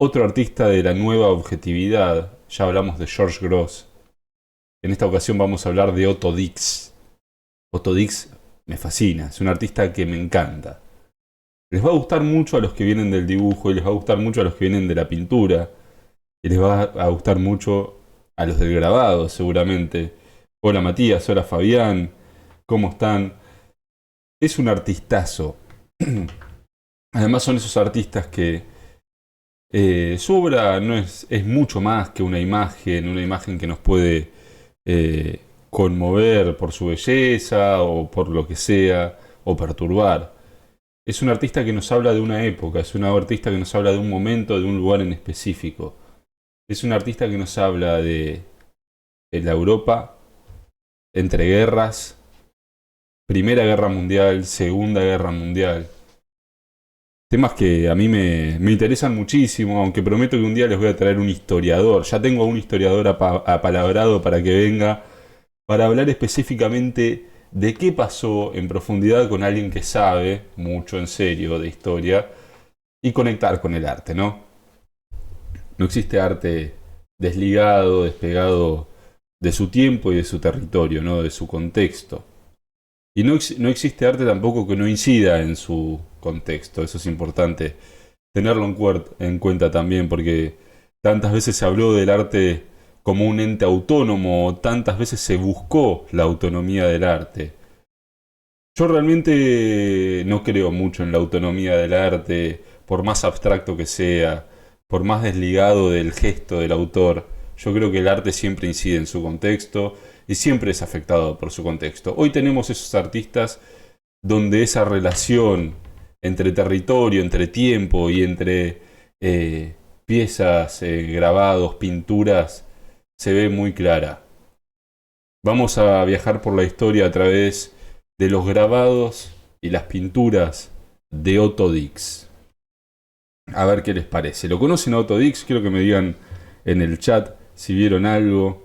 Otro artista de la nueva objetividad, ya hablamos de George Grosz. En esta ocasión vamos a hablar de Otto Dix. Otto Dix me fascina, es un artista que me encanta. Les va a gustar mucho a los que vienen del dibujo y les va a gustar mucho a los que vienen de la pintura y les va a gustar mucho a los del grabado seguramente. Hola Matías, hola Fabián, ¿cómo están? Es un artistazo. Además son esos artistas que su obra no es mucho más que una imagen que nos puede eh, conmover por su belleza o por lo que sea, o perturbar. Es un artista que nos habla de una época, es un artista que nos habla de un momento, de un lugar en específico. Es un artista que nos habla de la Europa entre guerras, Primera Guerra Mundial, Segunda Guerra Mundial. Temas que a mí me interesan muchísimo, aunque prometo que un día les voy a traer un historiador. Ya tengo a un historiador apalabrado para que venga para hablar específicamente de qué pasó en profundidad con alguien que sabe mucho en serio de historia y conectar con el arte, ¿no? No existe arte desligado, despegado de su tiempo y de su territorio, ¿no? De su contexto. Y no existe arte tampoco que no incida en su contexto. Eso es importante tenerlo en cuenta también, porque tantas veces se habló del arte como un ente autónomo, tantas veces se buscó la autonomía del arte. Yo realmente no creo mucho en la autonomía del arte, por más abstracto que sea, por más desligado del gesto del autor. Yo creo que el arte siempre incide en su contexto y siempre es afectado por su contexto. Hoy tenemos esos artistas donde esa relación entre territorio, entre tiempo y entre piezas, grabados, pinturas, se ve muy clara. Vamos a viajar por la historia a través de los grabados y las pinturas de Otto Dix. A ver qué les parece. ¿Lo conocen a Otto Dix? Quiero que me digan en el chat si vieron algo.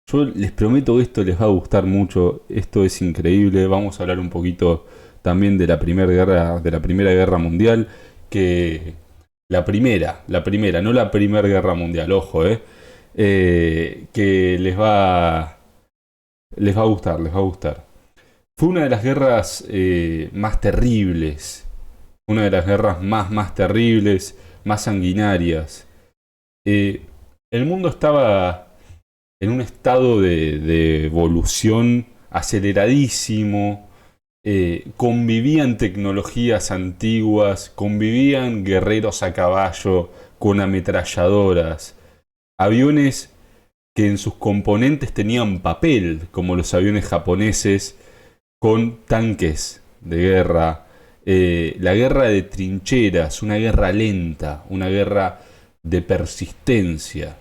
Yo les prometo que esto les va a gustar mucho. Esto es increíble. Vamos a hablar un poquito también de la Primera Guerra Mundial. Que no la Primera Guerra Mundial, ojo, que les va a gustar, les va a gustar. Fue una de las guerras más terribles, una de las guerras más terribles, más sanguinarias. Eh, el mundo estaba en un estado de evolución aceleradísimo, convivían tecnologías antiguas, convivían guerreros a caballo con ametralladoras, aviones que en sus componentes tenían papel, como los aviones japoneses, con tanques de guerra, la guerra de trincheras, una guerra lenta, una guerra de persistencia.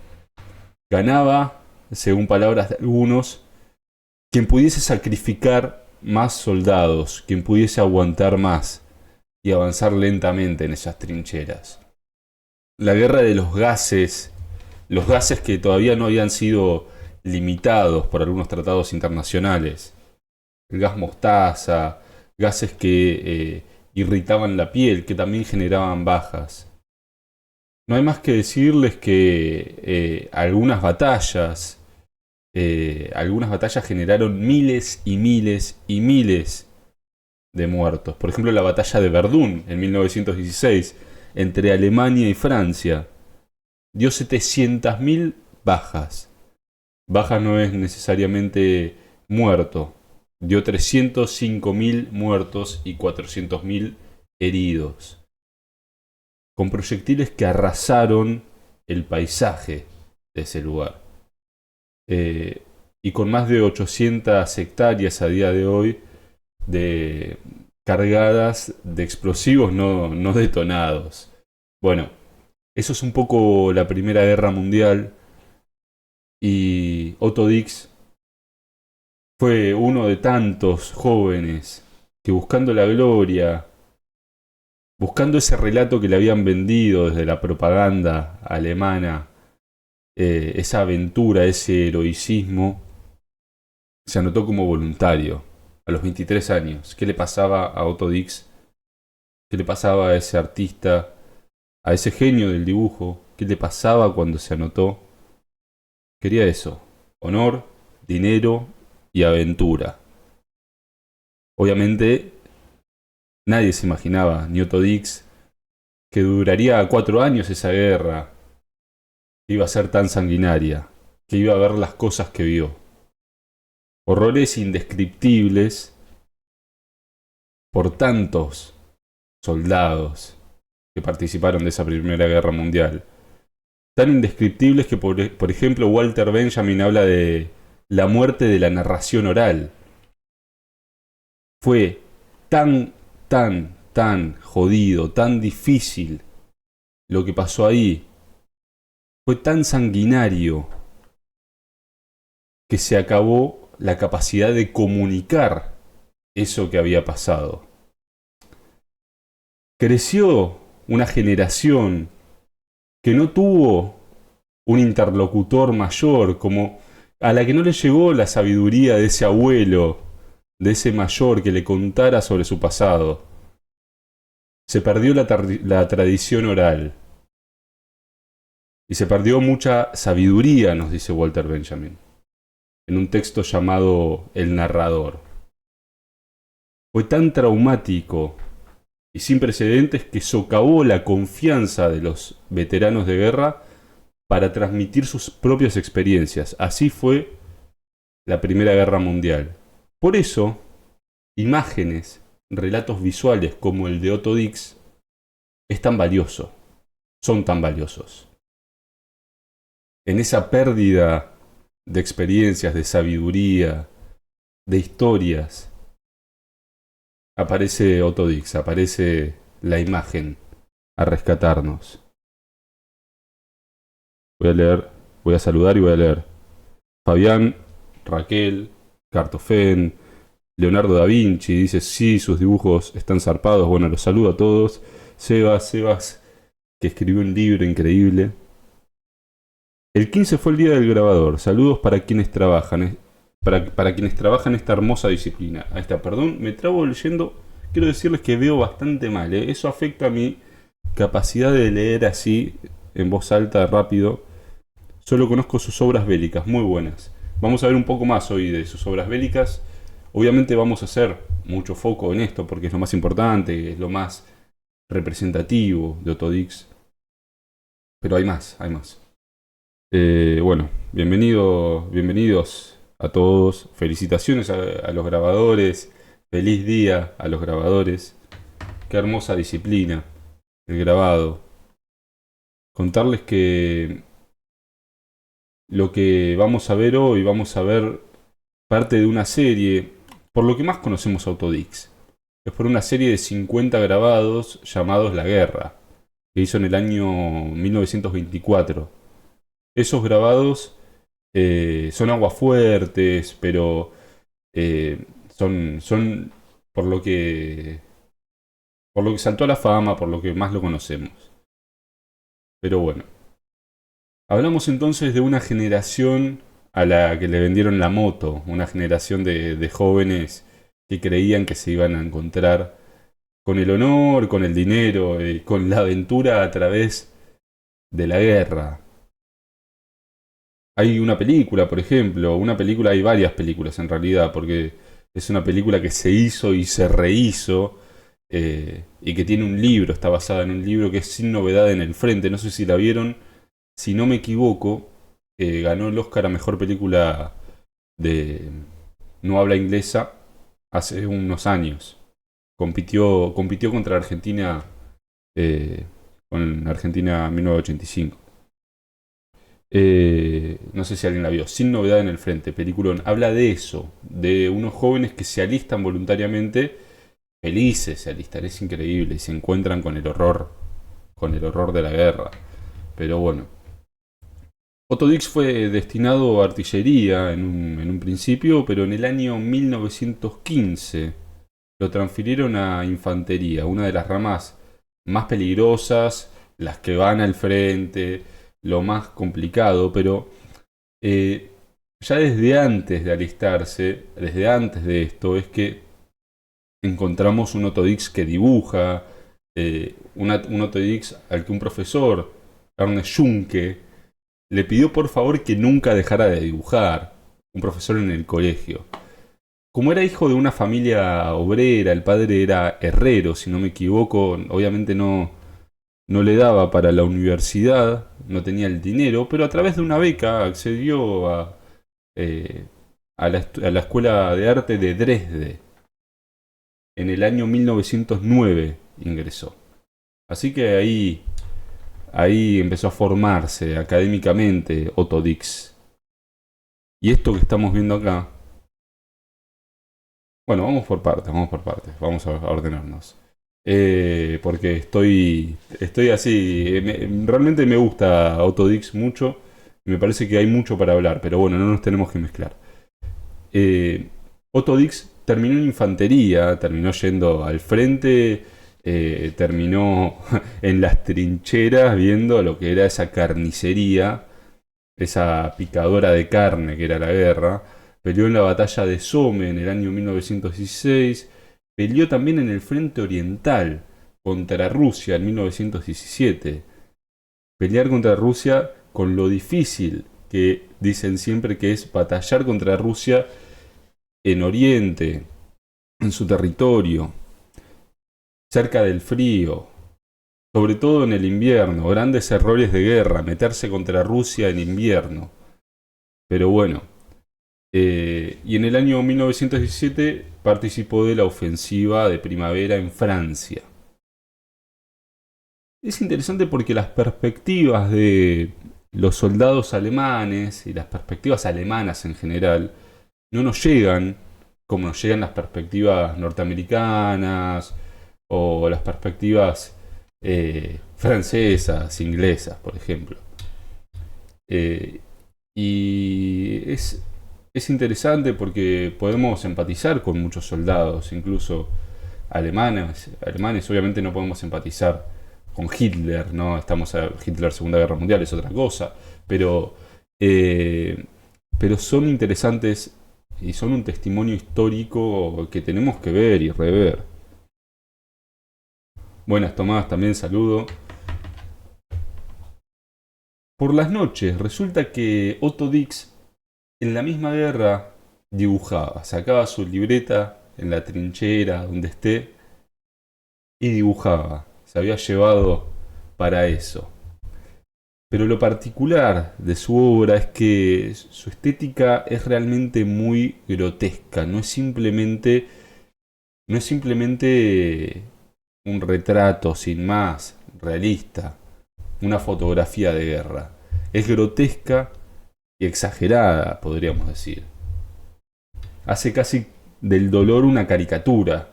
Ganaba, según palabras de algunos, quien pudiese sacrificar más soldados, quien pudiese aguantar más y avanzar lentamente en esas trincheras. La guerra de los gases que todavía no habían sido limitados por algunos tratados internacionales, el gas mostaza, gases que irritaban la piel, que también generaban bajas. No hay más que decirles que algunas batallas generaron miles y miles y miles de muertos. Por ejemplo, la batalla de Verdún en 1916 entre Alemania y Francia dio 700.000 bajas. Bajas no es necesariamente muerto. Dio 305.000 muertos y 400.000 heridos. Con proyectiles que arrasaron el paisaje de ese lugar. Y con más de 800 hectáreas a día de hoy de cargadas de explosivos no detonados. Bueno, eso es un poco la Primera Guerra Mundial y Otto Dix fue uno de tantos jóvenes que buscando la gloria, buscando ese relato que le habían vendido desde la propaganda alemana, esa aventura, ese heroicismo, se anotó como voluntario a los 23 años. ¿Qué le pasaba a Otto Dix? ¿Qué le pasaba a ese artista, a ese genio del dibujo? qué le pasaba cuando se anotó. Quería eso, honor, dinero y aventura. Obviamente nadie se imaginaba, ni Otto Dix, que duraría 4 años esa guerra, que iba a ser tan sanguinaria, que iba a ver las cosas que vio. Horrores indescriptibles por tantos soldados que participaron de esa Primera Guerra Mundial. Tan indescriptibles que, por ejemplo, Walter Benjamin habla de la muerte de la narración oral. Fue tan jodido, tan difícil lo que pasó ahí. Fue tan sanguinario que se acabó la capacidad de comunicar eso que había pasado. Creció una generación que no tuvo un interlocutor mayor, como a la que no le llegó la sabiduría de ese abuelo, de ese mayor que le contara sobre su pasado. Se perdió la tradición oral. Y se perdió mucha sabiduría, nos dice Walter Benjamin, en un texto llamado El narrador. Fue tan traumático y sin precedentes que socavó la confianza de los veteranos de guerra para transmitir sus propias experiencias. Así fue la Primera Guerra Mundial. Por eso, imágenes, relatos visuales como el de Otto Dix es tan valioso, son tan valiosos. En esa pérdida de experiencias, de sabiduría, de historias, aparece Otto Dix, aparece la imagen a rescatarnos. Voy a leer, voy a saludar y voy a leer. Fabián, Raquel, Cartofen, Leonardo da Vinci, dice sí, sus dibujos están zarpados. Bueno, los saludo a todos. Sebas, que escribió un libro increíble. El 15 fue el día del grabador. Saludos para quienes trabajan. Para quienes trabajan esta hermosa disciplina. Ahí está, perdón, me trabo leyendo. Quiero decirles que veo bastante mal, ¿eh? Eso afecta a mi capacidad de leer así, en voz alta, rápido. Solo conozco sus obras bélicas, muy buenas. Vamos a ver un poco más hoy de sus obras bélicas. Obviamente vamos a hacer mucho foco en esto porque es lo más importante, es lo más representativo de Otto Dix. Pero hay más, hay más. Bueno, bienvenidos a todos. Felicitaciones a los grabadores. Feliz día a los grabadores. Qué hermosa disciplina, el grabado. Contarles que lo que vamos a ver hoy, vamos a ver parte de una serie, por lo que más conocemos a Otto Dix. Es por una serie de 50 grabados llamados La Guerra, que hizo en el año 1924. Esos grabados son aguafuertes, pero son por lo que saltó a la fama, por lo que más lo conocemos. Pero bueno, hablamos entonces de una generación a la que le vendieron la moto, una generación de jóvenes que creían que se iban a encontrar con el honor, con el dinero, con la aventura a través de la guerra. Hay una película, por ejemplo, hay varias películas en realidad, porque es una película que se hizo y se rehizo, y que tiene un libro, está basada en un libro que es Sin Novedad en el Frente, no sé si la vieron, si no me equivoco, ganó el Oscar a Mejor Película de no habla inglesa hace unos años. Compitió contra Argentina, con Argentina 1985. No sé si alguien la vio. Sin Novedad en el Frente, peliculón. Habla de eso, de unos jóvenes que se alistan voluntariamente, felices se alistan, es increíble, y se encuentran con el horror de la guerra. Pero bueno, Otto Dix fue destinado a artillería en un principio, pero en el año 1915 lo transfirieron a infantería, una de las ramas más peligrosas, las que van al frente, lo más complicado, pero ya desde antes de alistarse, desde antes de esto, es que encontramos un Otto Dix que dibuja, un Otto Dix al que un profesor Ernest Junke, le pidió por favor que nunca dejara de dibujar, un profesor en el colegio. Como era hijo de una familia obrera, el padre era herrero, si no me equivoco, obviamente no le daba para la universidad, no tenía el dinero, pero a través de una beca accedió eh, a la Escuela de Arte de Dresde. En el año 1909 ingresó. Así que ahí empezó a formarse académicamente Otto Dix. Y esto que estamos viendo acá, bueno, vamos por partes, vamos a ordenarnos. Porque estoy así, realmente me gusta Autodix mucho, y me parece que hay mucho para hablar, pero bueno, no nos tenemos que mezclar. Otto Dix terminó en infantería, terminó yendo al frente, terminó en las trincheras viendo lo que era esa carnicería, esa picadora de carne que era la guerra. Peleó en la batalla de Somme en el año 1916. Peleó también en el frente oriental contra Rusia en 1917. Pelear contra Rusia con lo difícil que dicen siempre que es batallar contra Rusia en Oriente, en su territorio, cerca del frío, sobre todo en el invierno, grandes errores de guerra, meterse contra Rusia en invierno. Pero bueno, y en el año 1917 participó de la ofensiva de primavera en Francia. Es interesante porque las perspectivas de los soldados alemanes y las perspectivas alemanas en general no nos llegan como nos llegan las perspectivas norteamericanas o las perspectivas francesas, inglesas, por ejemplo. Eh, y es interesante porque podemos empatizar con muchos soldados, incluso alemanes obviamente no podemos empatizar con Hitler, ¿no? Hitler Segunda Guerra Mundial es otra cosa, pero, eh, pero son interesantes y son un testimonio histórico que tenemos que ver y rever. Buenas Tomás, también saludo. Por las noches, resulta que Otto Dix en la misma guerra dibujaba, sacaba su libreta en la trinchera, donde esté, y dibujaba. Se había llevado para eso. Pero lo particular de su obra es que su estética es realmente muy grotesca, no es simplemente un retrato sin más, realista, una fotografía de guerra. Es grotesca y exagerada, podríamos decir. Hace casi del dolor una caricatura.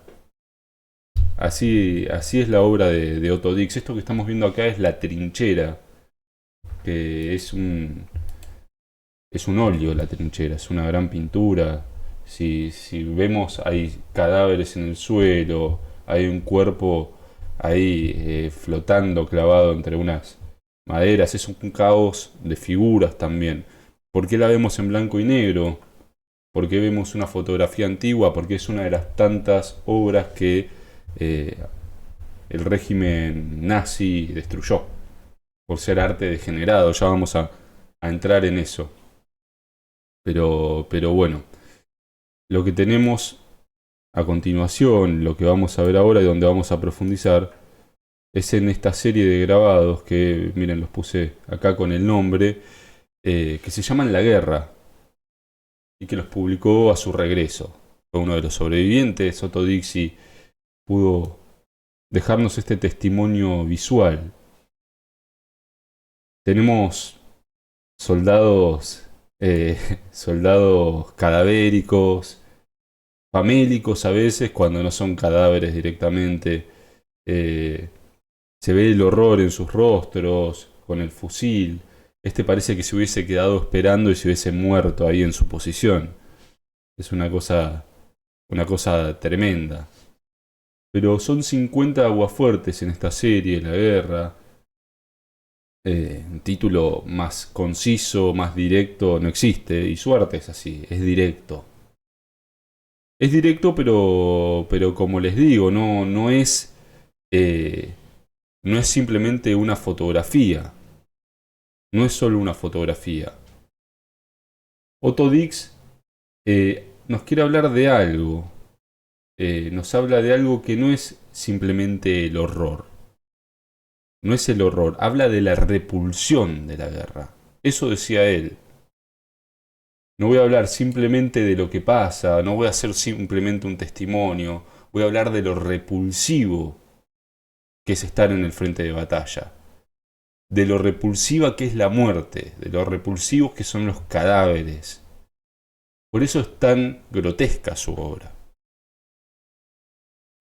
Así es la obra de Otto Dix. Esto que estamos viendo acá es La Trinchera, que es un óleo La Trinchera, es una gran pintura. Si vemos, hay cadáveres en el suelo, hay un cuerpo ahí flotando, clavado entre unas maderas, es un caos de figuras también. ¿Por qué la vemos en blanco y negro? ¿Por qué vemos una fotografía antigua? Porque es una de las tantas obras que eh, el régimen nazi destruyó por ser arte degenerado. Ya vamos a entrar en eso. Pero bueno, lo que tenemos a continuación, lo que vamos a ver ahora y donde vamos a profundizar, es en esta serie de grabados que, miren, los puse acá con el nombre, que se llaman La Guerra, y que los publicó a su regreso. Fue uno de los sobrevivientes, Otto Dixie, pudo dejarnos este testimonio visual. Tenemos soldados, soldados cadavéricos, famélicos a veces, cuando no son cadáveres directamente. Eh, Se ve el horror en sus rostros, con el fusil. Este parece que se hubiese quedado esperando y se hubiese muerto ahí en su posición. Es una cosa tremenda. Pero son 50 aguafuertes en esta serie, La Guerra. Un título más conciso, más directo, no existe. Y su arte es así, es directo. Es directo, pero como les digo, no es simplemente una fotografía. no es solo una fotografía. Otto Dix nos quiere hablar de algo. Nos habla de algo que no es simplemente el horror. No es el horror, habla de la repulsión de la guerra. Eso decía él. No voy a hablar simplemente de lo que pasa, no voy a hacer simplemente un testimonio, voy a hablar de lo repulsivo que es estar en el frente de batalla, de lo repulsiva que es la muerte, de lo repulsivos que son los cadáveres. Por eso es tan grotesca su obra.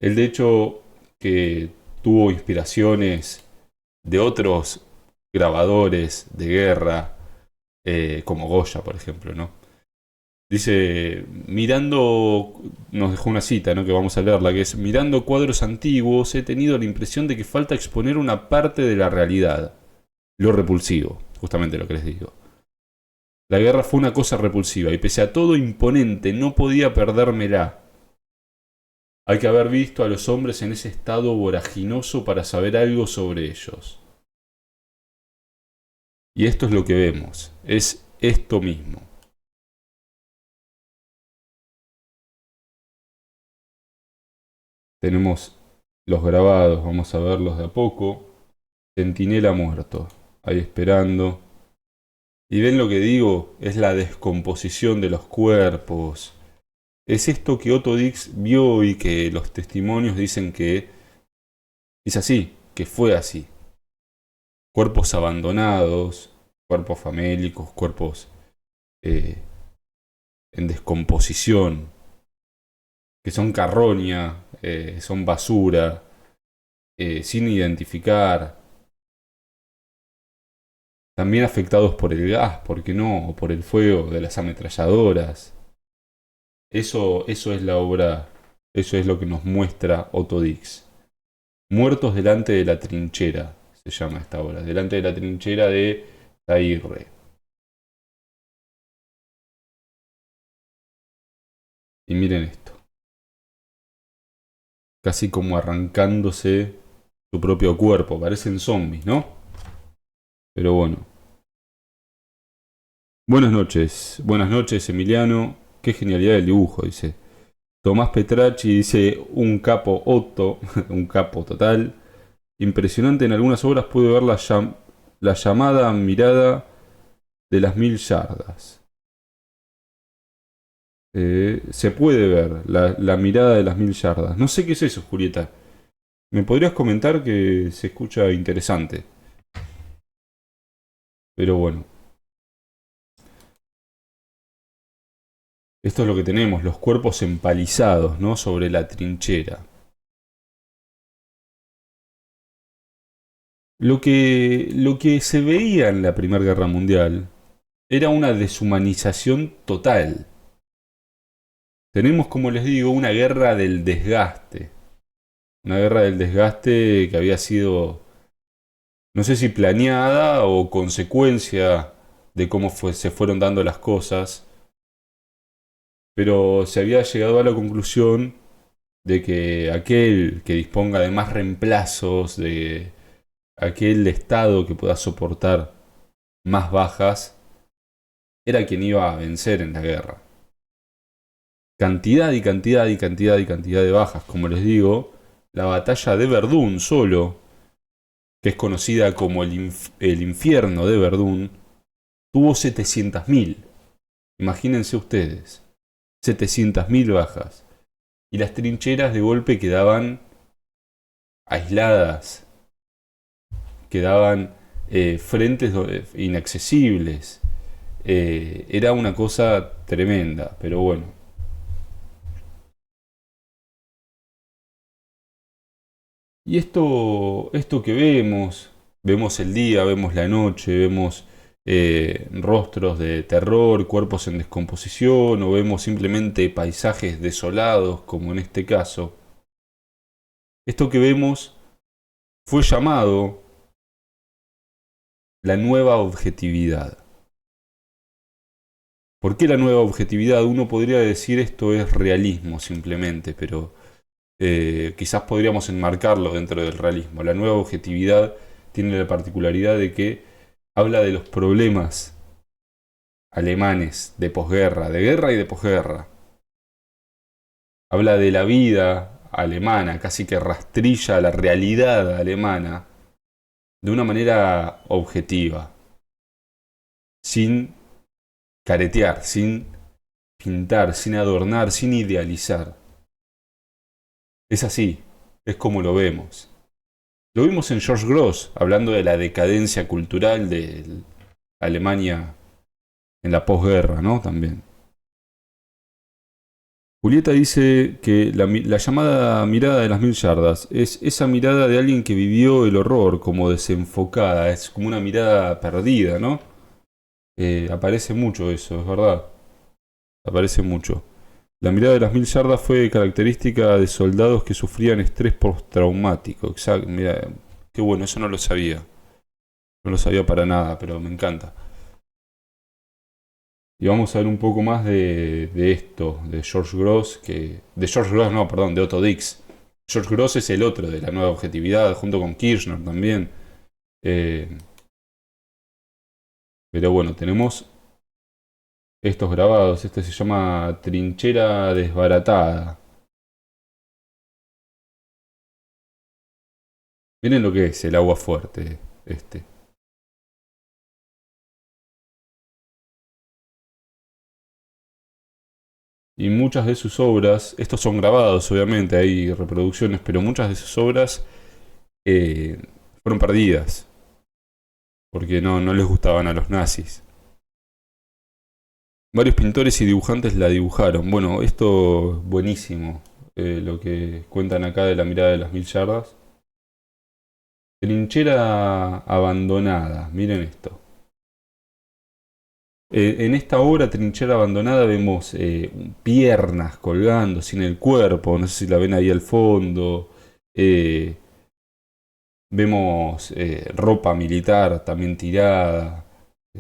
Él, de hecho, que tuvo inspiraciones de otros grabadores de guerra, como Goya, por ejemplo, ¿no? Dice, mirando, nos dejó una cita, ¿no? Que vamos a leerla, que es, mirando cuadros antiguos he tenido la impresión de que falta exponer una parte de la realidad, lo repulsivo, justamente lo que les digo. La guerra fue una cosa repulsiva y pese a todo imponente no podía perdérmela. Hay que haber visto a los hombres en ese estado voraginoso para saber algo sobre ellos. Y esto es lo que vemos, es esto mismo. Tenemos los grabados, vamos a verlos de a poco. Centinela muerto, ahí esperando. Y ven lo que digo, es la descomposición de los cuerpos. Es esto que Otto Dix vio y que los testimonios dicen que es así, que fue así. Cuerpos abandonados, cuerpos famélicos, cuerpos en descomposición, que son carroña, son basura, sin identificar. También afectados por el gas, ¿por qué no? O por el fuego de las ametralladoras. Eso es la obra, eso es lo que nos muestra Otto Dix. Muertos delante de la trinchera, se llama esta obra. Delante de la trinchera de Zaire. Y miren esto. Casi como arrancándose su propio cuerpo. Parecen zombies, ¿no? Pero bueno. Buenas noches, Emiliano. Qué genialidad del dibujo, dice. Tomás Petracci dice, un capo Otto, un capo total. Impresionante, en algunas obras pude ver la llamada mirada de las 1000 yardas. Se puede ver la mirada de las 1000 yardas. No sé qué es eso, Julieta. ¿Me podrías comentar que se escucha interesante? Pero bueno. Esto es lo que tenemos, los cuerpos empalizados, ¿no? Sobre la trinchera. Lo que se veía en la Primera Guerra Mundial era una deshumanización total. Tenemos, como les digo, una guerra del desgaste. Una guerra del desgaste que había sido, no sé si planeada o consecuencia de cómo se fueron dando las cosas, pero se había llegado a la conclusión de que aquel que disponga de más reemplazos, de aquel estado que pueda soportar más bajas, era quien iba a vencer en la guerra. Cantidad y cantidad y cantidad y cantidad de bajas, como les digo, la batalla de Verdún solo, que es conocida como el infierno de Verdún, tuvo 700.000. Imagínense ustedes, 700.000 bajas. Y las trincheras de golpe quedaban aisladas, quedaban frentes inaccesibles. Era una cosa tremenda, pero bueno. Y esto que vemos el día, vemos la noche, vemos rostros de terror, cuerpos en descomposición, o vemos simplemente paisajes desolados, como en este caso. Esto que vemos fue llamado la nueva objetividad. ¿Por qué la nueva objetividad? Uno podría decir esto es realismo simplemente, pero quizás podríamos enmarcarlo dentro del realismo. La nueva objetividad tiene la particularidad de que Habla de los problemas alemanes de posguerra, de guerra y de posguerra. Habla de la vida alemana, casi que rastrilla la realidad alemana de una manera objetiva, sin caretear, sin pintar, sin adornar, sin idealizar. Es así, es como lo vemos. Lo vimos en George Gross, hablando de la decadencia cultural de Alemania en la posguerra, ¿no? También. Julieta dice que la llamada mirada de las mil yardas es esa mirada de alguien que vivió el horror como desenfocada, es como una mirada perdida, ¿no? Aparece mucho eso, es verdad, aparece mucho. La mirada de las mil yardas fue característica de soldados que sufrían estrés postraumático. Exacto, mira, qué bueno, eso no lo sabía. No lo sabía para nada, pero me encanta. Y vamos a ver un poco más de esto, de George Gross, de George Gross, no, perdón, de Otto Dix. George Gross es el otro de la nueva objetividad, junto con Kirchner también. Eh, pero bueno, tenemos estos grabados. Este se llama Trinchera Desbaratada. Miren lo que es el agua fuerte, este. Y muchas de sus obras, estos son grabados obviamente, hay reproducciones, pero muchas de sus obras eh, fueron perdidas, porque no les gustaban a los nazis. Varios pintores y dibujantes la dibujaron. Bueno, esto es buenísimo, lo que cuentan acá de la mirada de las mil yardas. Trinchera abandonada, miren esto. En esta obra, Trinchera abandonada, vemos piernas colgando sin el cuerpo, no sé si la ven ahí al fondo. Eh, Vemos ropa militar también tirada.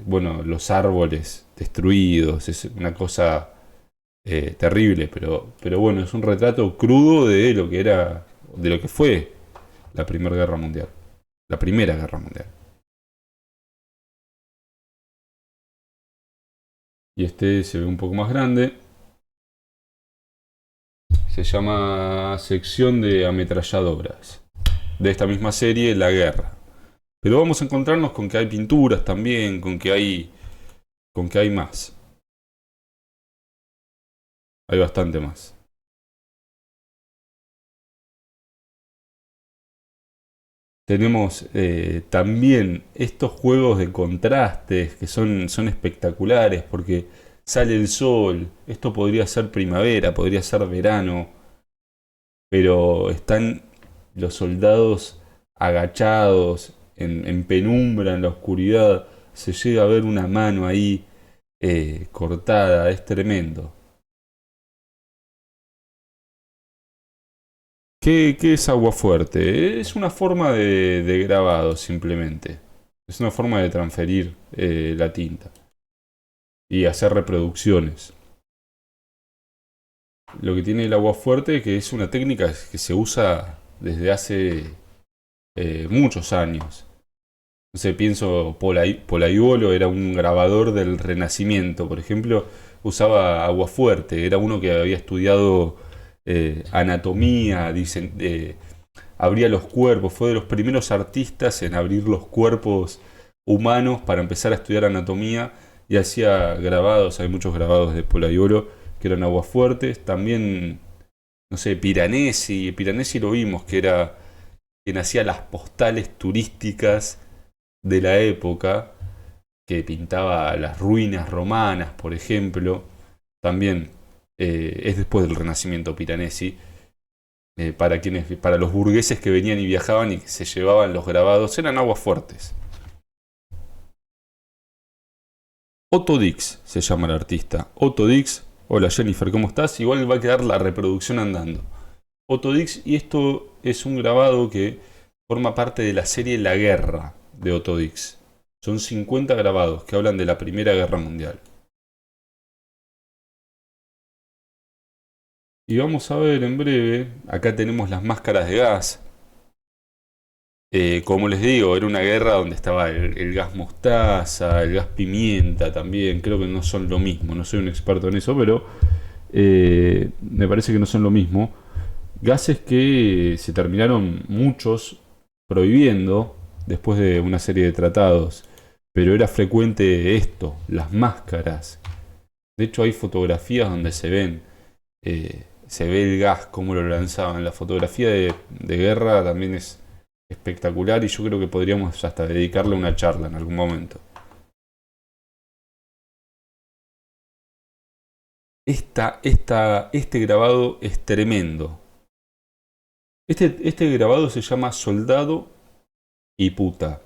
Bueno, los árboles destruidos. Es una cosa terrible, pero bueno, es un retrato crudo de lo que era, de lo que fue la Primera Guerra Mundial. La Primera Guerra Mundial. Y este se ve un poco más grande. Se llama Sección de Ametralladoras. De esta misma serie, La Guerra. Pero vamos a encontrarnos con que hay pinturas también, con que hay más. Hay bastante más. Tenemos también estos juegos de contrastes que son espectaculares porque sale el sol, esto podría ser primavera, podría ser verano, pero están los soldados agachados en penumbra, en la oscuridad, se llega a ver una mano ahí cortada, es tremendo. ¿Qué es agua fuerte? Es una forma de grabado simplemente. Es una forma de transferir la tinta y hacer reproducciones. Lo que tiene el agua fuerte que es una técnica que se usa desde hace muchos años. No sé, pienso, Polaiuolo era un grabador del Renacimiento, por ejemplo, usaba agua fuerte, era uno que había estudiado anatomía, abría los cuerpos, fue de los primeros artistas en abrir los cuerpos humanos para empezar a estudiar anatomía y hacía grabados, hay muchos grabados de Polaiolo que eran aguafuertes, también, no sé, Piranesi lo vimos, que era quien hacía las postales turísticas de la época, que pintaba las ruinas romanas, por ejemplo, también es después del Renacimiento Piranesi, para los burgueses que venían y viajaban y que se llevaban los grabados, eran aguas fuertes. Otto Dix se llama el artista. Otto Dix, hola Jennifer, ¿cómo estás? Igual va a quedar la reproducción andando. Otto Dix, y esto es un grabado que forma parte de la serie La Guerra de Otto Dix. Son 50 grabados que hablan de la Primera Guerra Mundial. Y vamos a ver en breve, acá tenemos las máscaras de gas, Como les digo, era una guerra donde estaba el gas mostaza, el gas pimienta también. Creo que no son lo mismo, no soy un experto en eso, pero me parece que no son lo mismo. Gases que se terminaron muchos prohibiendo después de una serie de tratados. Pero era frecuente esto, las máscaras. De hecho hay fotografías donde se ve el gas, cómo lo lanzaban. La fotografía de guerra también es espectacular y yo creo que podríamos hasta dedicarle una charla en algún momento. Este grabado es tremendo. Este grabado se llama Soldado y Puta.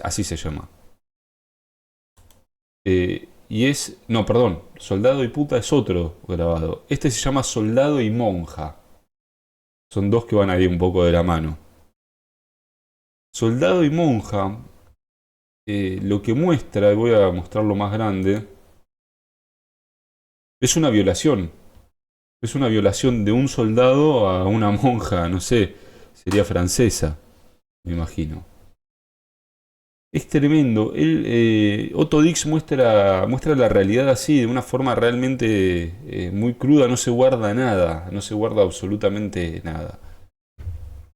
Así se llama. Y es... No, perdón. Soldado y Puta es otro grabado. Este se llama Soldado y Monja. Son dos que van ahí un poco de la mano. Soldado y Monja, lo que muestra, y voy a mostrarlo más grande, es una violación. Es una violación de un soldado a una monja, no sé, sería francesa, me imagino. Es tremendo. Otto Dix muestra la realidad así, de una forma realmente muy cruda, no se guarda nada, no se guarda absolutamente nada.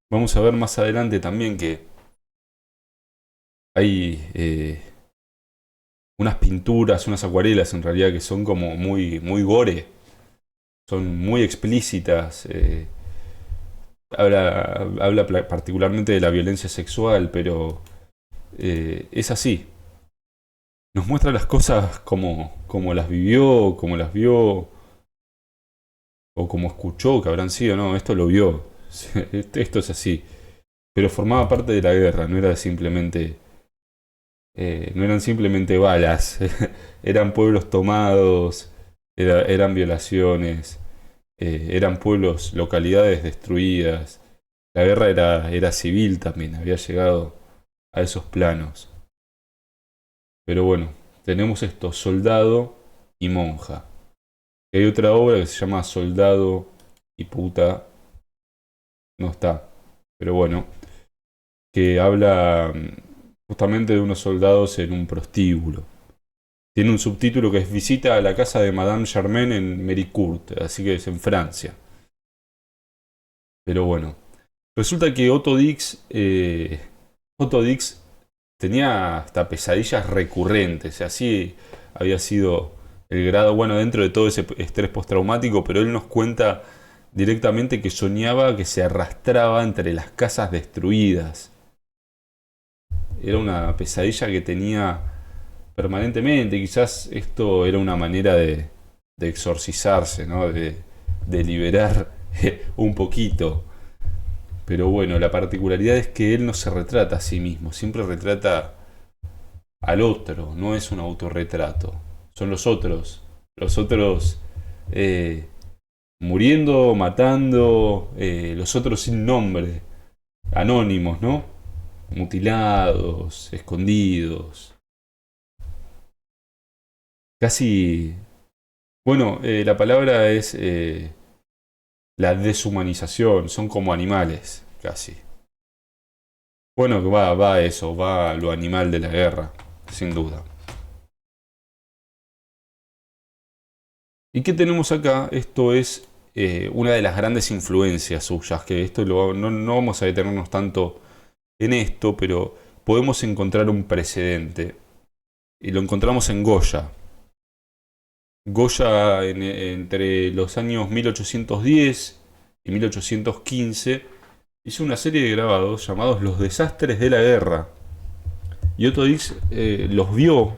Vamos a ver más adelante también que hay unas pinturas, unas acuarelas en realidad que son como muy gore, son muy explícitas. Habla particularmente de la violencia sexual, pero es así. Nos muestra las cosas como las vivió, como las vio, o como escuchó que habrán sido. No, esto lo vio. Esto es así. Pero formaba parte de la guerra, no eran simplemente balas. Eran pueblos tomados, eran violaciones, eran pueblos, localidades destruidas. La guerra era civil también, había llegado a esos planos. Pero bueno, tenemos esto, Soldado y Monja. Hay otra obra que se llama Soldado y Puta, no está, pero bueno, que habla justamente de unos soldados en un prostíbulo. Tiene un subtítulo que es Visita a la casa de Madame Germain en Méricourt, así que es en Francia. Pero bueno, resulta que Otto Dix tenía hasta pesadillas recurrentes, así había sido el grado, bueno, dentro de todo ese estrés postraumático, pero él nos cuenta directamente que soñaba que se arrastraba entre las casas destruidas. Era una pesadilla que tenía permanentemente, quizás esto era una manera de exorcizarse, ¿no? De liberar un poquito. Pero bueno, la particularidad es que él no se retrata a sí mismo, siempre retrata al otro, no es un autorretrato, son los otros eh, muriendo, matando, los otros sin nombre, anónimos, ¿no? Mutilados, escondidos, casi... Bueno, la palabra es la deshumanización, son como animales, casi. Bueno, que va a eso, va a lo animal de la guerra, sin duda. ¿Y qué tenemos acá? Esto es una de las grandes influencias suyas, que no vamos a detenernos tanto en esto, pero podemos encontrar un precedente. Y lo encontramos en Goya. Goya entre los años 1810 y 1815 hizo una serie de grabados llamados Los desastres de la guerra. Y Otto Dix los vio,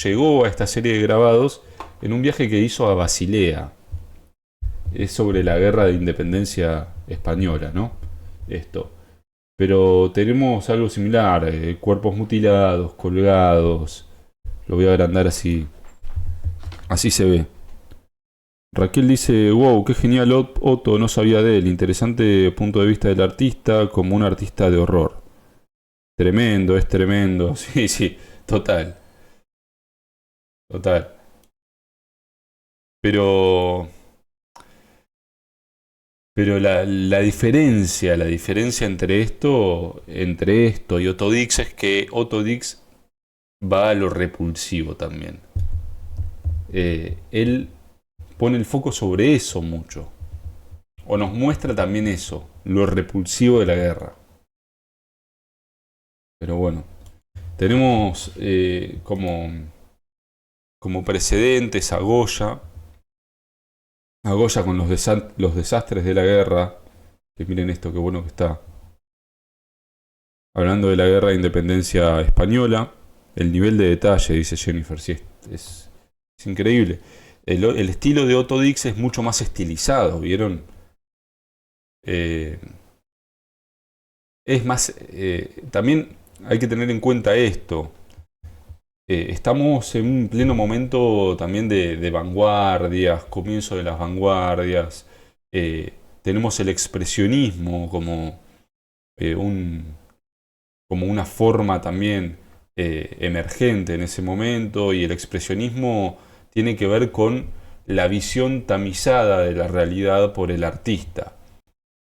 llegó a esta serie de grabados en un viaje que hizo a Basilea. Es sobre la guerra de independencia española, ¿no? Esto. Pero tenemos algo similar, cuerpos mutilados, colgados. Lo voy a agrandar así. Así se ve. Raquel dice, wow, qué genial Otto, no sabía de él. Interesante punto de vista del artista como un artista de horror. Tremendo, es tremendo. Sí, sí, total, total. Pero Pero la diferencia entre esto y Otto Dix es que Otto Dix va a lo repulsivo también. Él pone el foco sobre eso mucho. O nos muestra también eso, lo repulsivo de la guerra. Pero bueno, tenemos como precedentes a Goya. A Goya con los desastres de la guerra. Que miren esto, qué bueno que está. Hablando de la guerra de independencia española. El nivel de detalle, dice Jennifer, sí, es increíble. El estilo de Otto Dix es mucho más estilizado, ¿vieron? Eh, es más, también hay que tener en cuenta esto. Estamos en un pleno momento también de vanguardias, comienzo de las vanguardias. Eh, Tenemos el expresionismo eh, un, como una forma también emergente en ese momento, y el expresionismo tiene que ver con la visión tamizada de la realidad por el artista.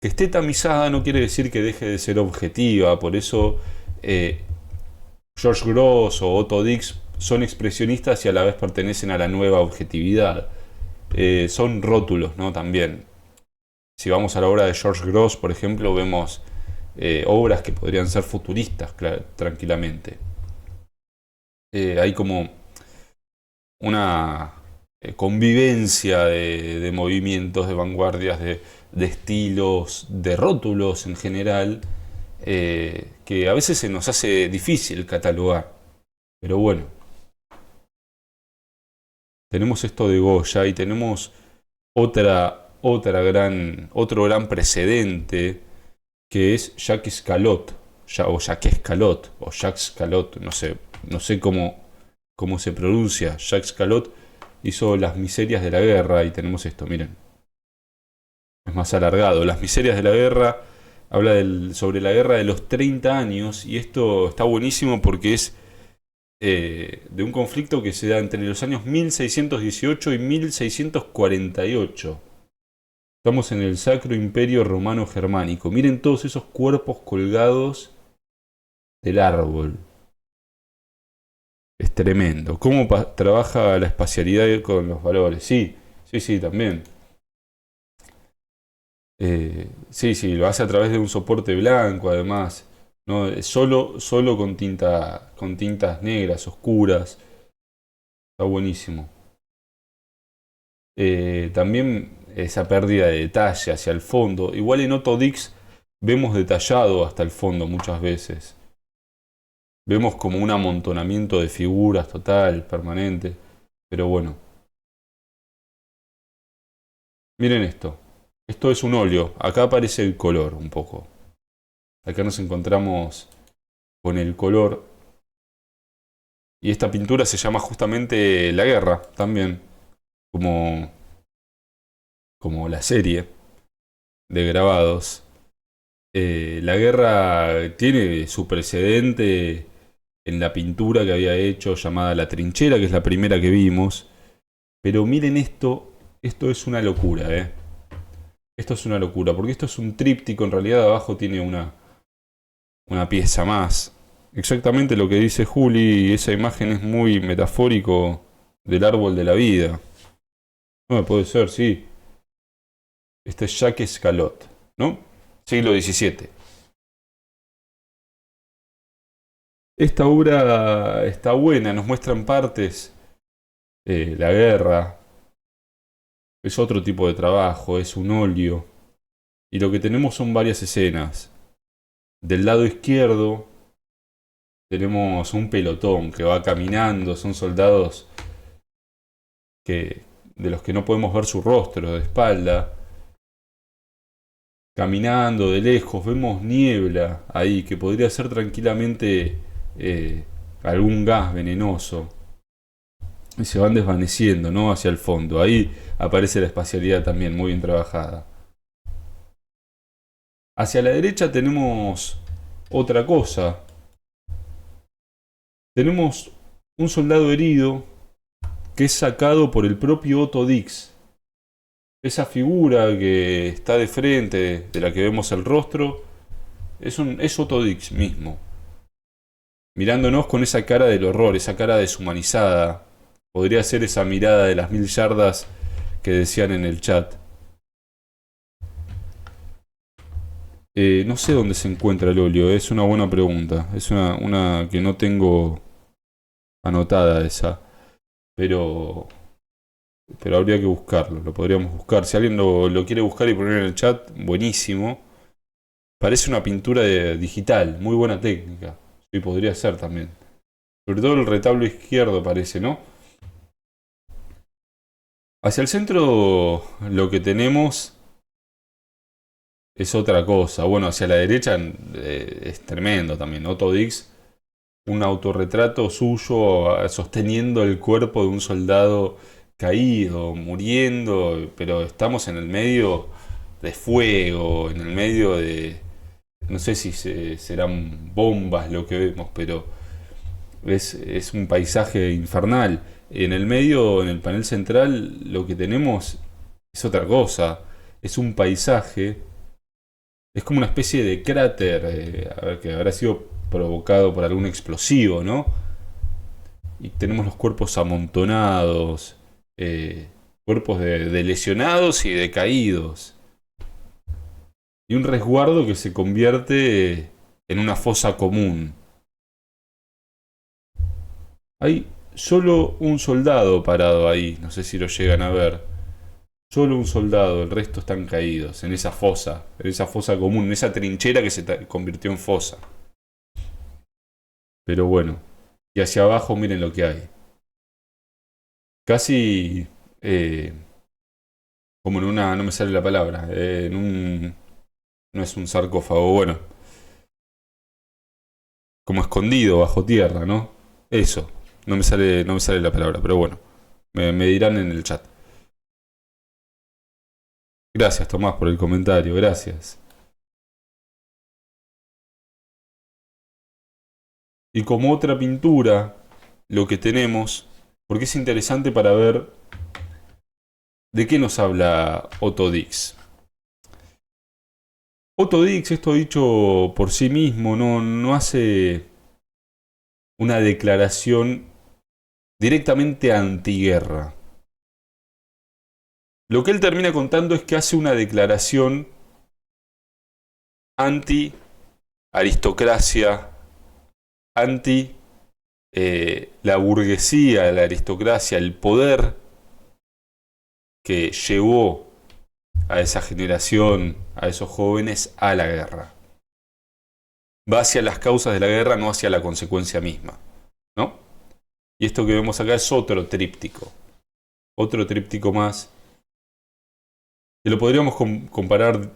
Que esté tamizada no quiere decir que deje de ser objetiva, por eso eh, George Gross o Otto Dix son expresionistas y a la vez pertenecen a la nueva objetividad. Son rótulos, ¿no? También. Si vamos a la obra de George Gross, por ejemplo, vemos obras que podrían ser futuristas, tranquilamente. Hay como una convivencia de movimientos, de vanguardias, de estilos, de rótulos en general, que a veces se nos hace difícil catalogar. Pero bueno, tenemos esto de Goya y tenemos otro gran precedente, que es Jacques Calot, o Jacques Calot, o Jacques Calot, no sé cómo se pronuncia. Jacques Calot hizo Las miserias de la guerra y tenemos esto, miren. Es más alargado. Las miserias de la guerra habla sobre la guerra de los 30 años, y esto está buenísimo porque es de un conflicto que se da entre los años 1618 y 1648. Estamos en el Sacro Imperio Romano Germánico. Miren todos esos cuerpos colgados del árbol. Es tremendo. ¿Cómo trabaja la espacialidad con los valores? Sí, sí, sí, también. Sí, sí, lo hace a través de un soporte blanco, además. ¿No? Solo con tintas negras, oscuras. Está buenísimo. También esa pérdida de detalle hacia el fondo. Igual en Otto Dix vemos detallado hasta el fondo muchas veces. Vemos como un amontonamiento de figuras total, permanente. Pero bueno, miren esto. Esto es un óleo. Acá aparece el color un poco. Acá nos encontramos con el color. Y esta pintura se llama justamente La Guerra, también. Como, como la serie de grabados. La Guerra tiene su precedente en la pintura que había hecho llamada La Trinchera, que es la primera que vimos. Pero miren esto es una locura, ¿eh? Esto es una locura, porque esto es un tríptico, en realidad abajo tiene una pieza más. Exactamente lo que dice Juli, esa imagen es muy metafórico del árbol de la vida. No, puede ser, sí. Este es Jacques Calot, ¿no? Siglo XVII. Esta obra está buena, nos muestra en partes la guerra. Es otro tipo de trabajo, es un óleo. Y lo que tenemos son varias escenas. Del lado izquierdo tenemos un pelotón que va caminando, son soldados de los que no podemos ver su rostro de espalda. Caminando de lejos, vemos niebla ahí, que podría ser tranquilamente algún gas venenoso. Y se van desvaneciendo, ¿no? Hacia el fondo. Ahí aparece la espacialidad también, muy bien trabajada. Hacia la derecha tenemos otra cosa. Tenemos un soldado herido que es sacado por el propio Otto Dix. Esa figura que está de frente, de la que vemos el rostro, es Otto Dix mismo, mirándonos con esa cara del horror, esa cara deshumanizada. Podría ser esa mirada de las 1000 yardas que decían en el chat. No sé dónde se encuentra el óleo, es una buena pregunta. Es una que no tengo anotada esa. Pero, pero habría que buscarlo, lo podríamos buscar. Si alguien lo quiere buscar y poner en el chat, buenísimo. Parece una pintura digital, muy buena técnica. Sí, podría ser también. Sobre todo el retablo izquierdo parece, ¿no? Hacia el centro lo que tenemos es otra cosa. Bueno, hacia la derecha es tremendo también. Otto Dix, un autorretrato suyo sosteniendo el cuerpo de un soldado caído, muriendo, pero estamos en el medio de fuego, en el medio de... No sé si serán bombas lo que vemos, pero es un paisaje infernal. En el medio, en el panel central, lo que tenemos es otra cosa. Es un paisaje, es como una especie de cráter, a ver, que habrá sido provocado por algún explosivo, ¿no? Y tenemos los cuerpos amontonados, cuerpos de lesionados y de caídos. Y un resguardo que se convierte en una fosa común. Hay solo un soldado parado ahí, no sé si lo llegan a ver. Solo un soldado, el resto están caídos en esa fosa común, en esa trinchera que se convirtió en fosa. Pero bueno, y hacia abajo miren lo que hay. Casi como en una, no me sale la palabra, no es un sarcófago, bueno, como escondido bajo tierra, ¿no? Eso, no me sale la palabra, pero bueno, me dirán en el chat. Gracias Tomás por el comentario, gracias. Y como otra pintura, lo que tenemos, porque es interesante para ver de qué nos habla Otto Dix. Otto Dix, esto dicho por sí mismo, no hace una declaración directamente antiguerra. Lo que él termina contando es que hace una declaración anti-aristocracia, anti la burguesía, la aristocracia, el poder que llevó a esa generación, a esos jóvenes, a la guerra. Va hacia las causas de la guerra, no hacia la consecuencia misma, ¿no? Y esto que vemos acá es otro tríptico más, que lo podríamos comparar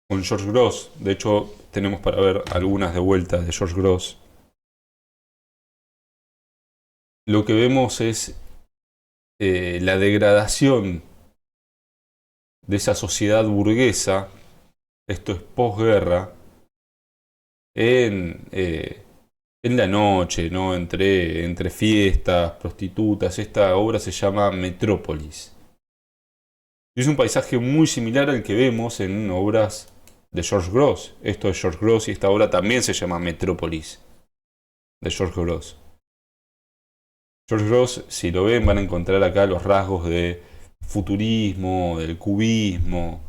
con George Grosz. De hecho, tenemos para ver algunas de vueltas de George Grosz. Lo que vemos es la degradación de esa sociedad burguesa, esto es posguerra, en la noche, ¿no? Entre fiestas, prostitutas. Esta obra se llama Metrópolis. Y es un paisaje muy similar al que vemos en obras de George Grosz. Esto es George Grosz y esta obra también se llama Metrópolis, de George Grosz. George Grosz, si lo ven, van a encontrar acá los rasgos de futurismo, del cubismo,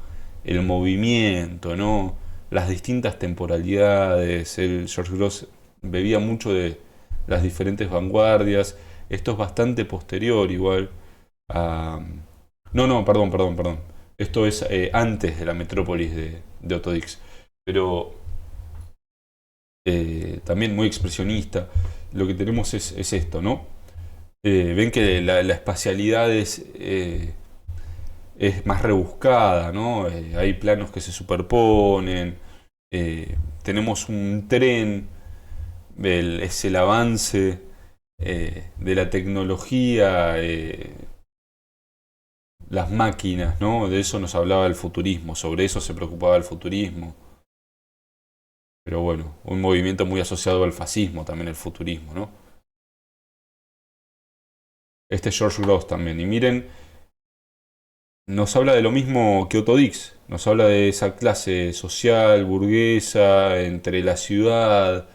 el movimiento, ¿no? Las distintas temporalidades. George Grosz bebía mucho de las diferentes vanguardias. Esto es bastante posterior igual a... No, perdón. Esto es antes de la Metrópolis de Otto Dix. Pero también muy expresionista. Lo que tenemos es esto, ¿no? Ven que la espacialidad es más rebuscada, ¿no? Hay planos que se superponen. Tenemos un tren, es el avance de la tecnología, las máquinas, ¿no? De eso nos hablaba el futurismo, sobre eso se preocupaba el futurismo. Pero bueno, un movimiento muy asociado al fascismo también el futurismo, ¿no? Este es George Grosz también. Y miren, nos habla de lo mismo que Otto Dix. Nos habla de esa clase social, burguesa, entre la ciudad,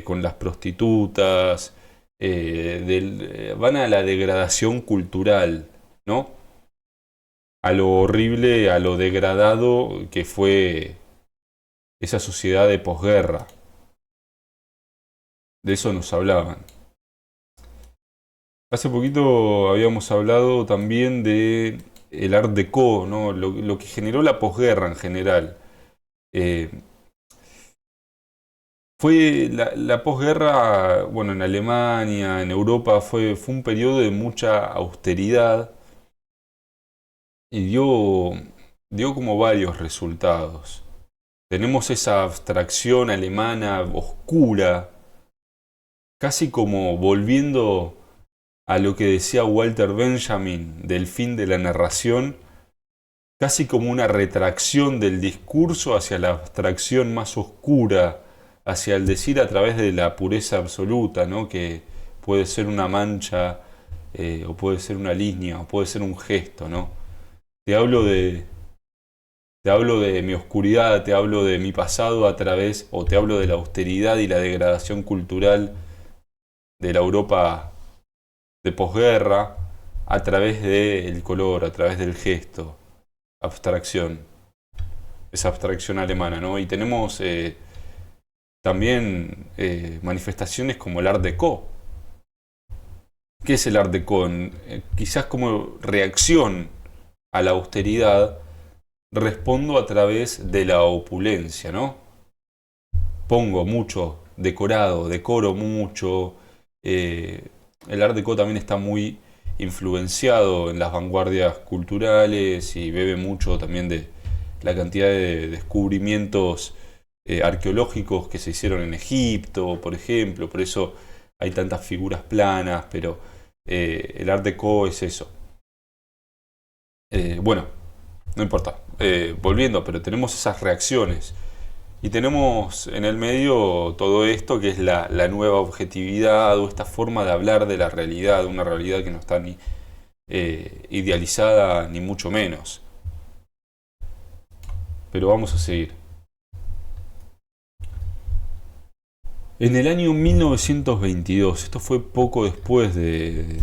con las prostitutas, van a la degradación cultural, ¿no? A lo horrible, a lo degradado que fue esa sociedad de posguerra. De eso nos hablaban. Hace poquito habíamos hablado también de el Art Deco, ¿no? Lo que generó la posguerra en general. Eh, fue la posguerra, bueno, en Alemania, en Europa, fue un periodo de mucha austeridad y dio como varios resultados. Tenemos esa abstracción alemana oscura, casi como volviendo a lo que decía Walter Benjamin del fin de la narración, casi como una retracción del discurso hacia la abstracción más oscura, hacia el decir a través de la pureza absoluta, ¿no? Que puede ser una mancha, o puede ser una línea, o puede ser un gesto, ¿no? Te hablo de, te hablo de mi oscuridad, te hablo de mi pasado a través, o te hablo de la austeridad y la degradación cultural de la Europa de posguerra a través del color, a través del gesto, abstracción, esa abstracción alemana, ¿no? Y tenemos también manifestaciones como el Art Deco. ¿Qué es el Art Deco? Quizás como reacción a la austeridad, respondo a través de la opulencia, ¿no? Pongo mucho decorado, decoro mucho. El Art Deco también está muy influenciado en las vanguardias culturales y bebe mucho también de la cantidad de descubrimientos arqueológicos que se hicieron en Egipto, por ejemplo. Por eso hay tantas figuras planas, pero el Art Deco es eso. Bueno, no importa. Volviendo, pero tenemos esas reacciones. Y tenemos en el medio todo esto que es la nueva objetividad o esta forma de hablar de la realidad, una realidad que no está ni idealizada ni mucho menos. Pero vamos a seguir. En el año 1922, esto fue poco después de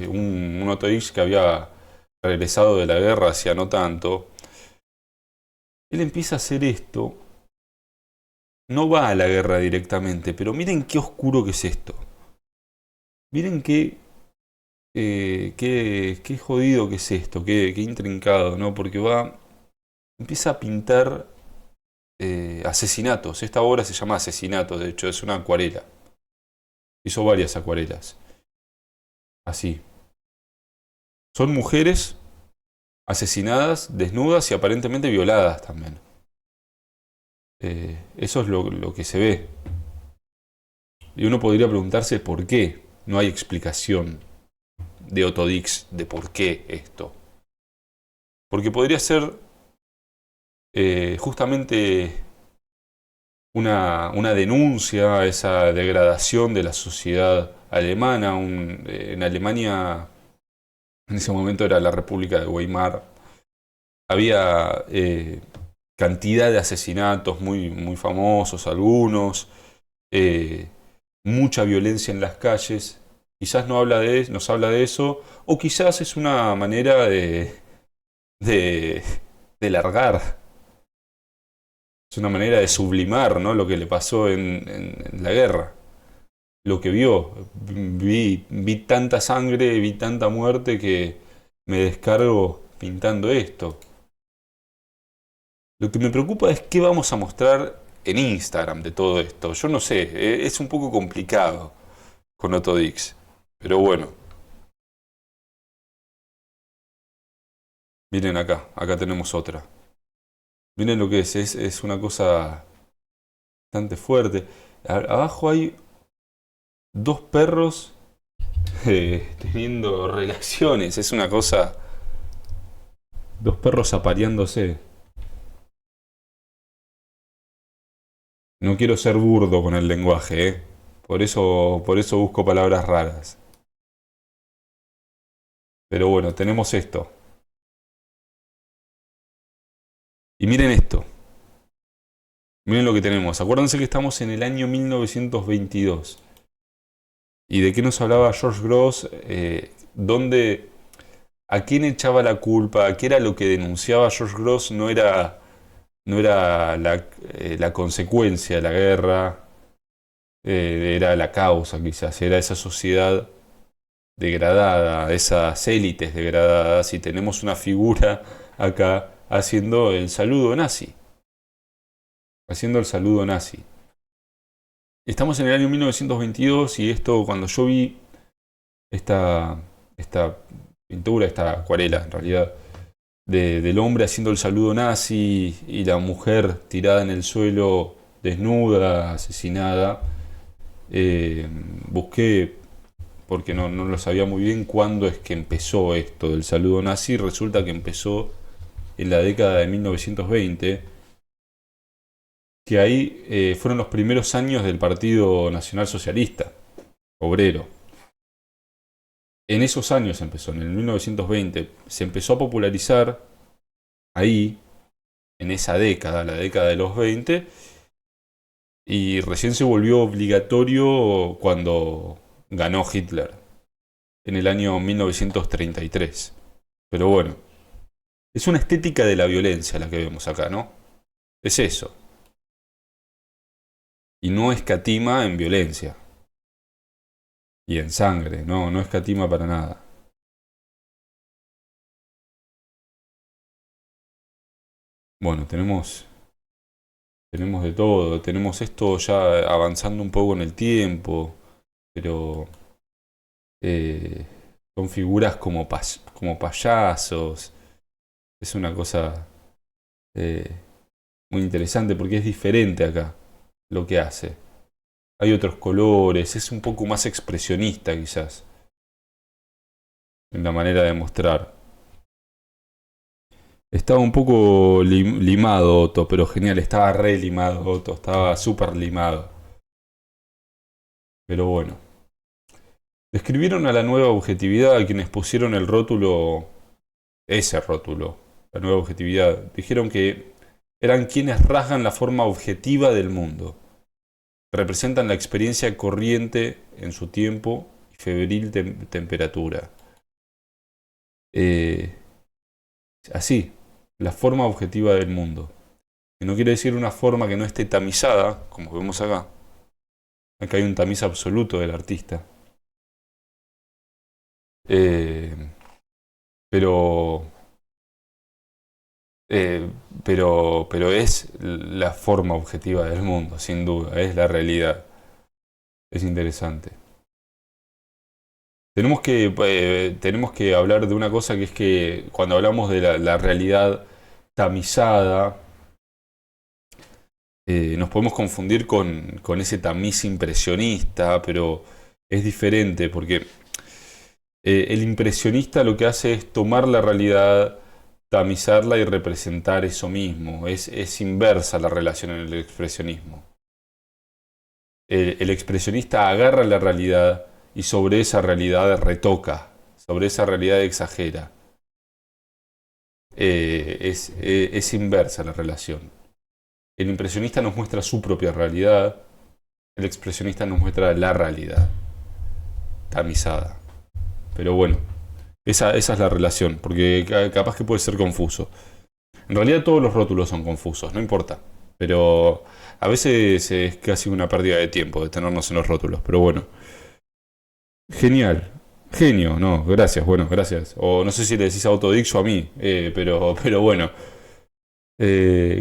un Otto Dix que había regresado de la guerra hacía no tanto, él empieza a hacer esto. No va a la guerra directamente, pero miren qué oscuro que es esto. Miren qué jodido que es esto, qué intrincado, ¿no? Porque empieza a pintar asesinatos. Esta obra se llama Asesinatos, de hecho, es una acuarela. Hizo varias acuarelas. Así. Son mujeres asesinadas, desnudas y aparentemente violadas también. Eso es lo que se ve. Y uno podría preguntarse por qué. No hay explicación de Otto Dix de por qué esto. Porque podría ser justamente una denuncia a esa degradación de la sociedad alemana. En Alemania, en ese momento era la República de Weimar, había cantidad de asesinatos muy famosos, algunos, eh, mucha violencia en las calles. Quizás nos habla de eso, o quizás es una manera de, de largar. Es una manera de sublimar, ¿no? Lo que le pasó en la guerra. Lo que vio. Vi tanta sangre, vi tanta muerte que me descargo pintando esto. Lo que me preocupa es qué vamos a mostrar en Instagram de todo esto. Yo no sé, es un poco complicado con Otto Dix. Pero bueno, miren acá tenemos otra. Miren lo que es una cosa bastante fuerte. Abajo hay dos perros teniendo relaciones. Es una cosa. Dos perros apareándose. No quiero ser burdo con el lenguaje, ¿eh? Por eso busco palabras raras. Pero bueno, tenemos esto. Y miren esto. Miren lo que tenemos. Acuérdense que estamos en el año 1922. ¿Y de qué nos hablaba George Gross? ¿Dónde, a quién echaba la culpa? ¿Qué era lo que denunciaba George Gross? No era la consecuencia de la guerra, era la causa quizás, era esa sociedad degradada, esas élites degradadas, y tenemos una figura acá haciendo el saludo nazi. Haciendo el saludo nazi. Estamos en el año 1922 y esto, cuando yo vi esta pintura, esta acuarela en realidad, del hombre haciendo el saludo nazi y la mujer tirada en el suelo, desnuda, asesinada, busqué, porque no lo sabía muy bien, cuándo es que empezó esto del saludo nazi. Resulta que empezó en la década de 1920, que ahí fueron los primeros años del Partido Nacional Socialista Obrero. En esos años empezó, en el 1920, se empezó a popularizar ahí, en esa década, la década de los 20, y recién se volvió obligatorio cuando ganó Hitler, en el año 1933. Pero bueno, es una estética de la violencia la que vemos acá, ¿no? Es eso. Y no escatima en violencia. Y en sangre, no escatima para nada. Bueno, tenemos de todo. Tenemos esto ya avanzando un poco en el tiempo, pero eh, son figuras como payasos. Es una cosa eh, muy interesante porque es diferente acá lo que hace. Hay otros colores, es un poco más expresionista quizás en la manera de mostrar. Estaba un poco limado Otto, pero genial, estaba re limado Otto, estaba súper limado. Pero bueno. Describieron a la nueva objetividad a quienes pusieron el rótulo, ese rótulo, la nueva objetividad. Dijeron que eran quienes rasgan la forma objetiva del mundo. Representan la experiencia corriente en su tiempo y febril temperatura. Eh, Así, la forma objetiva del mundo. Que no quiere decir una forma que no esté tamizada, como vemos acá. Acá hay un tamiz absoluto del artista. Eh, pero, eh, pero es la forma objetiva del mundo, sin duda, es la realidad. Es interesante. Tenemos que hablar de una cosa, que es que cuando hablamos de la realidad tamizada, nos podemos confundir con ese tamiz impresionista, pero es diferente porque el impresionista lo que hace es tomar la realidad, tamizarla y representar eso mismo. Es inversa la relación en el expresionismo. El expresionista agarra la realidad y sobre esa realidad retoca, sobre esa realidad exagera. Es inversa la relación. El impresionista nos muestra su propia realidad, el expresionista nos muestra la realidad, tamizada. Pero bueno, esa es la relación, porque capaz que puede ser confuso. En realidad todos los rótulos son confusos, no importa. Pero a veces es casi una pérdida de tiempo detenernos en los rótulos. Pero bueno, genial. Genio, no, gracias, bueno, gracias. O no sé si le decís autodic o a mí, pero bueno.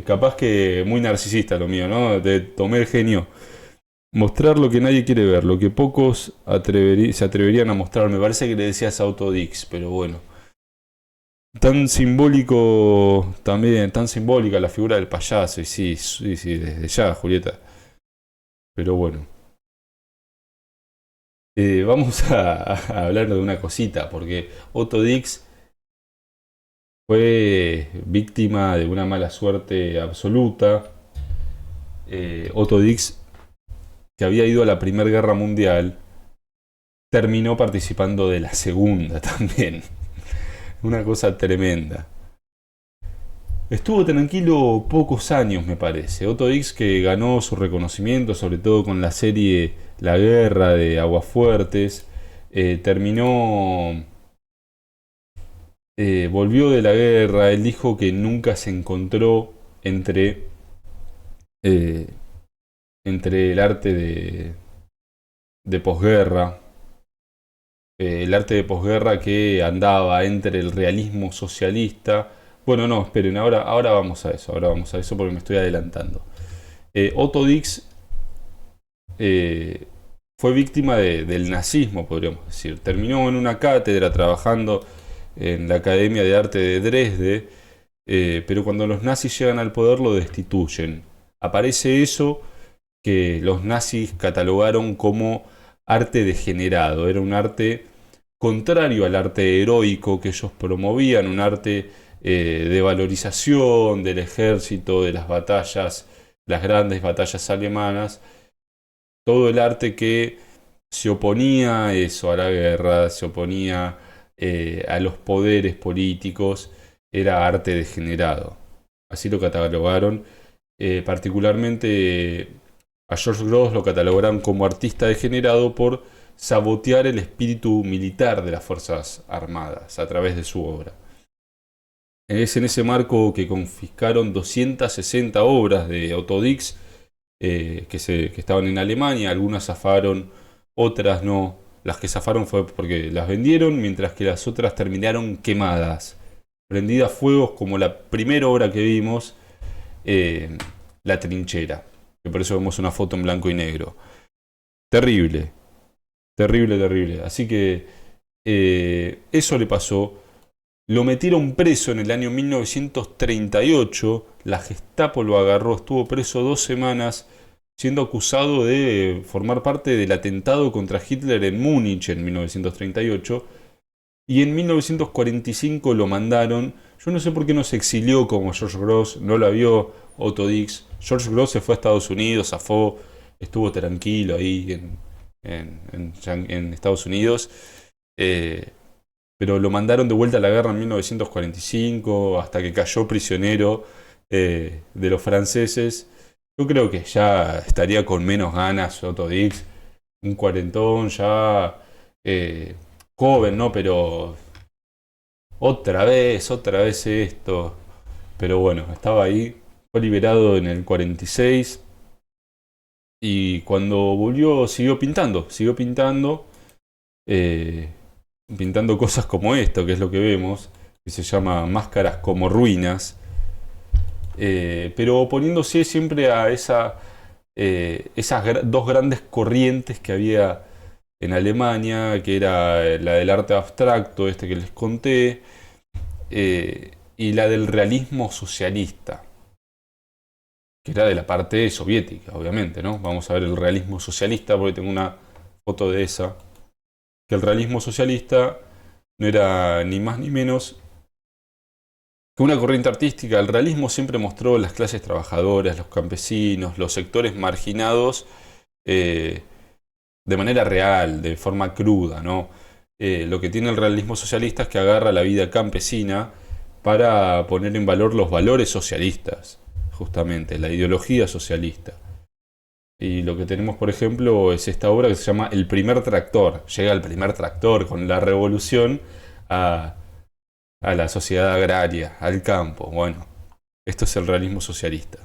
Capaz que muy narcisista lo mío, ¿no? Tomé el genio. Mostrar lo que nadie quiere ver, lo que pocos se atreverían a mostrar. Me parece que le decías autodix, pero bueno. Tan simbólico también, tan simbólica la figura del payaso. Y sí, sí, sí, desde ya, Julieta. Pero bueno. Vamos a hablar de una cosita, porque Otto Dix fue víctima de una mala suerte absoluta. Otto Dix, que había ido a la Primera Guerra Mundial, terminó participando de la Segunda también. Una cosa tremenda. Estuvo tranquilo pocos años, me parece. Otto Dix, que ganó su reconocimiento, sobre todo con la serie La Guerra de Aguafuertes, terminó, volvió de la guerra. Él dijo que nunca se encontró entre, eh, entre el arte de posguerra, el arte de posguerra que andaba entre el realismo socialista. Bueno, no, esperen, ahora vamos a eso, ahora vamos a eso porque me estoy adelantando. Otto Dix fue víctima del nazismo, podríamos decir. Terminó en una cátedra trabajando en la Academia de Arte de Dresde, pero cuando los nazis llegan al poder lo destituyen. Aparece eso que los nazis catalogaron como arte degenerado. Era un arte contrario al arte heroico que ellos promovían, un arte de valorización del ejército, de las batallas, las grandes batallas alemanas, todo el arte que se oponía a eso, a la guerra, se oponía a los poderes políticos, era arte degenerado. Así lo catalogaron. Particularmente a George Grosz lo catalogaron como artista degenerado por sabotear el espíritu militar de las Fuerzas Armadas a través de su obra. Es en ese marco que confiscaron 260 obras de Otto Dix que estaban en Alemania. Algunas zafaron, otras no. Las que zafaron fue porque las vendieron, mientras que las otras terminaron quemadas, prendidas a fuegos, como la primera obra que vimos, eh, La Trinchera, que por eso vemos una foto en blanco y negro. Terrible, terrible, terrible. Así que eso le pasó. Lo metieron preso en el año 1938. La Gestapo lo agarró, estuvo preso 2 semanas, siendo acusado de formar parte del atentado contra Hitler en Múnich en 1938. Y en 1945 lo mandaron. Yo no sé por qué no se exilió como George Grosz, no lo vio Otto Dix. George Grosz se fue a Estados Unidos, zafó, estuvo tranquilo ahí en Estados Unidos. Eh, pero lo mandaron de vuelta a la guerra en 1945, hasta que cayó prisionero de los franceses. Yo creo que ya estaría con menos ganas Otto Dix, un cuarentón ya, joven, ¿no? Pero otra vez esto. Pero bueno, estaba ahí, fue liberado en el 46 y cuando volvió siguió pintando. eh, Pintando cosas como esto, que es lo que vemos, que se llama Máscaras como Ruinas, pero oponiéndose siempre a esas dos grandes corrientes que había en Alemania, que era la del arte abstracto, este que les conté, y la del realismo socialista, que era de la parte soviética, obviamente, ¿no? Vamos a ver el realismo socialista, porque tengo una foto de esa, que el realismo socialista no era ni más ni menos que una corriente artística. El realismo siempre mostró las clases trabajadoras, los campesinos, los sectores marginados eh, de manera real, de forma cruda, ¿no? Lo que tiene el realismo socialista es que agarra la vida campesina para poner en valor los valores socialistas, justamente, la ideología socialista. Y lo que tenemos, por ejemplo, es esta obra que se llama El primer tractor. Llega el primer tractor con la revolución a, a la sociedad agraria, al campo. Bueno, esto es el realismo socialista.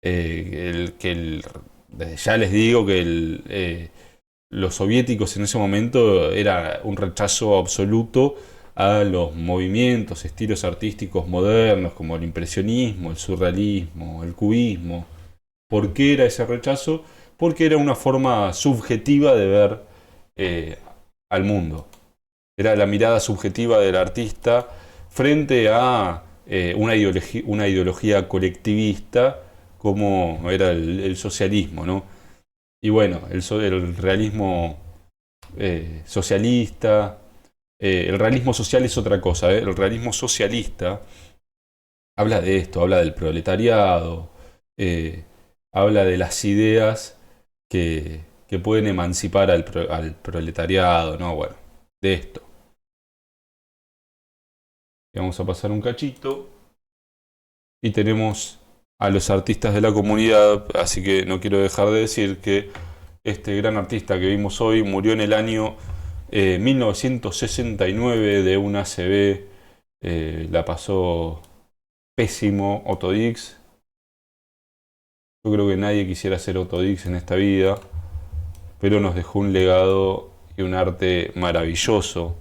Desde ya les digo que los soviéticos en ese momento era un rechazo absoluto a los movimientos, estilos artísticos modernos como el impresionismo, el surrealismo, el cubismo. ¿Por qué era ese rechazo? Porque era una forma subjetiva de ver eh, al mundo. Era la mirada subjetiva del artista frente a una ideología colectivista como era el socialismo, ¿no? Y bueno, el realismo socialista, el realismo social es otra cosa, ¿eh? El realismo socialista habla de esto, habla del proletariado, eh, habla de las ideas que pueden emancipar al proletariado, ¿no? Bueno, de esto. Y vamos a pasar un cachito. Y tenemos a los artistas de la comunidad, así que no quiero dejar de decir que este gran artista que vimos hoy murió en el año 1969 de un ACV. La pasó pésimo Otto Dix. Yo creo que nadie quisiera ser Otto Dix en esta vida, pero nos dejó un legado y un arte maravilloso.